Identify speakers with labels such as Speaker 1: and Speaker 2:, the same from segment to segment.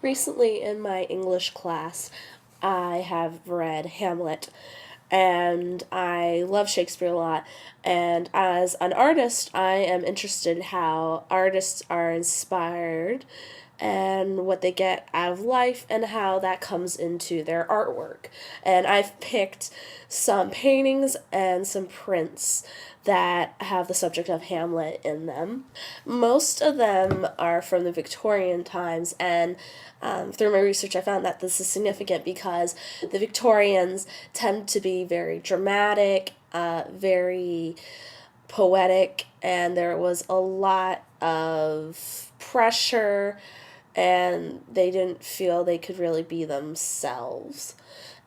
Speaker 1: Recently in my English class, I have read Hamlet, and I love Shakespeare a lot. And as an artist, I am interested in how artists are inspired and what they get out of life and how that comes into their artwork. And I've picked some paintings and some prints that have the subject of Hamlet in them. Most of them are from the Victorian times, and through my research, I found that this is significant because the Victorians tend to be very dramatic, very poetic, and there was a lot of pressure, and they didn't feel they could really be themselves.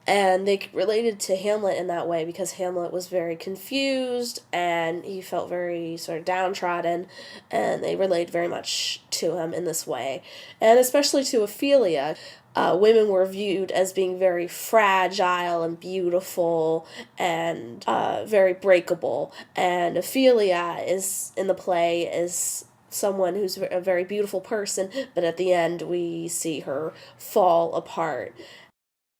Speaker 1: And they related to Hamlet in that way because Hamlet was very confused and he felt very sort of downtrodden, and they related very much to him in this way. And especially to Ophelia. Women were viewed as being very fragile and beautiful and very breakable. And Ophelia is in the play is someone who's a very beautiful person, but at the end we see her fall apart.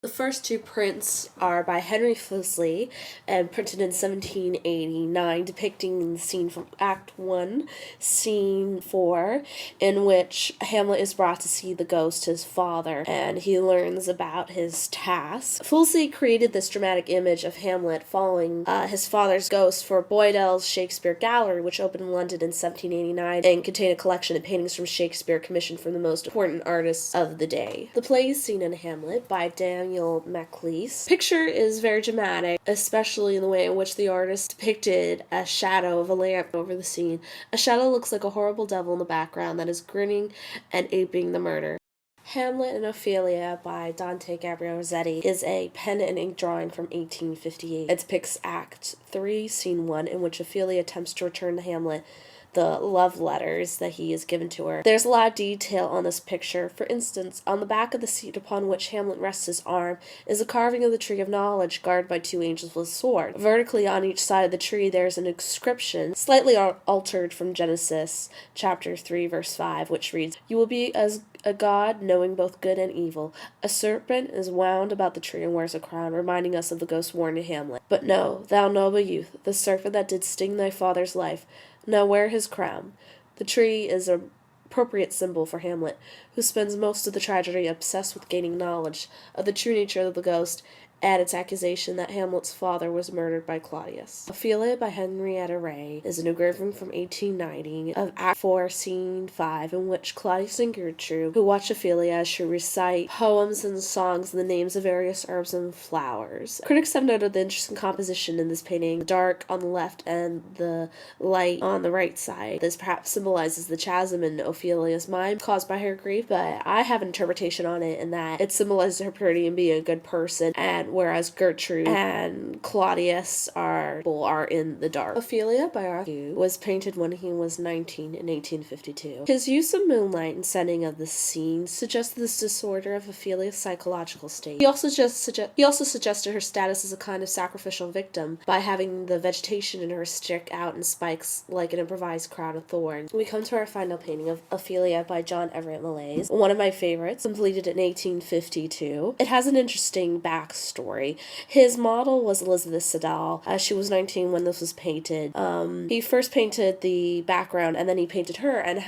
Speaker 1: The first two prints are by Henry Fuseli and printed in 1789, depicting the scene from Act 1, Scene 4, in which Hamlet is brought to see the ghost, his father, and he learns about his task. Fuseli created this dramatic image of Hamlet following his father's ghost for Boydell's Shakespeare Gallery, which opened in London in 1789 and contained a collection of paintings from Shakespeare commissioned from the most important artists of the day. The play is seen in Hamlet by Daniel Maclise. Picture is very dramatic, especially in the way in which the artist depicted a shadow of a lamp over the scene. A shadow looks like a horrible devil in the background that is grinning and aping the murder. Hamlet and Ophelia by Dante Gabriel Rossetti is a pen and ink drawing from 1858. It depicts Act 3, Scene 1, in which Ophelia attempts to return to Hamlet the love letters that he has given to her. There's a lot of detail on this picture. For instance, on the back of the seat upon which Hamlet rests his arm is a carving of the tree of knowledge guarded by two angels with a sword. Vertically on each side of the tree there's an inscription, slightly altered from Genesis chapter 3 verse 5, which reads, "You will be as a god, knowing both good and evil. A serpent is wound about the tree and wears a crown," reminding us of the ghost warned to Hamlet. "But know, thou noble youth, the serpent that did sting thy father's life, now wear his crown." The tree is an appropriate symbol for Hamlet, who spends most of the tragedy obsessed with gaining knowledge of the true nature of the ghost and its accusation that Hamlet's father was murdered by Claudius. Ophelia by Henrietta Ray is an engraving from 1890 of Act 4, Scene 5, in which Claudius and Gertrude, who watch Ophelia as she recite poems and songs and the names of various herbs and flowers. Critics have noted the interesting composition in this painting, the dark on the left and the light on the right side. This perhaps symbolizes the chasm in Ophelia's mind caused by her grief, but I have an interpretation on it in that it symbolizes her purity and being a good person, and whereas Gertrude and Claudius are in the dark. Ophelia by Arthur was painted when he was 19 in 1852. His use of moonlight and setting of the scene suggests this disorder of Ophelia's psychological state. He also suggested her status as a kind of sacrificial victim by having the vegetation in her stick out in spikes like an improvised crown of thorns. We come to our final painting of Ophelia by John Everett Millais, one of my favorites, completed in 1852. It has an interesting backstory. His model was Elizabeth Siddal. She was 19 when this was painted. He first painted the background and then he painted her, and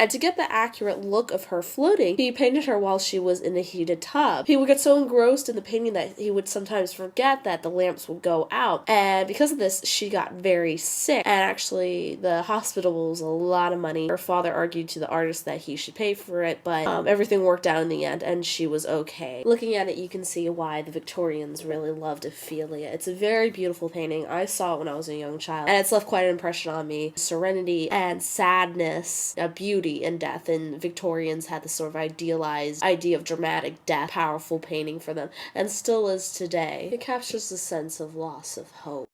Speaker 1: to get the accurate look of her floating, he painted her while she was in a heated tub. He would get so engrossed in the painting that he would sometimes forget that the lamps would go out, and because of this she got very sick, and actually the hospital was a lot of money. Her father argued to the artist that he should pay for it, but everything worked out in the end and she was okay. Looking at it, you can see why the Victorians really loved Ophelia. It's a very beautiful painting. I saw it when I was a young child, and it's left quite an impression on me. Serenity and sadness, beauty and death, and Victorians had this sort of idealized idea of dramatic death, powerful painting for them, and still is today. It captures the sense of loss of hope.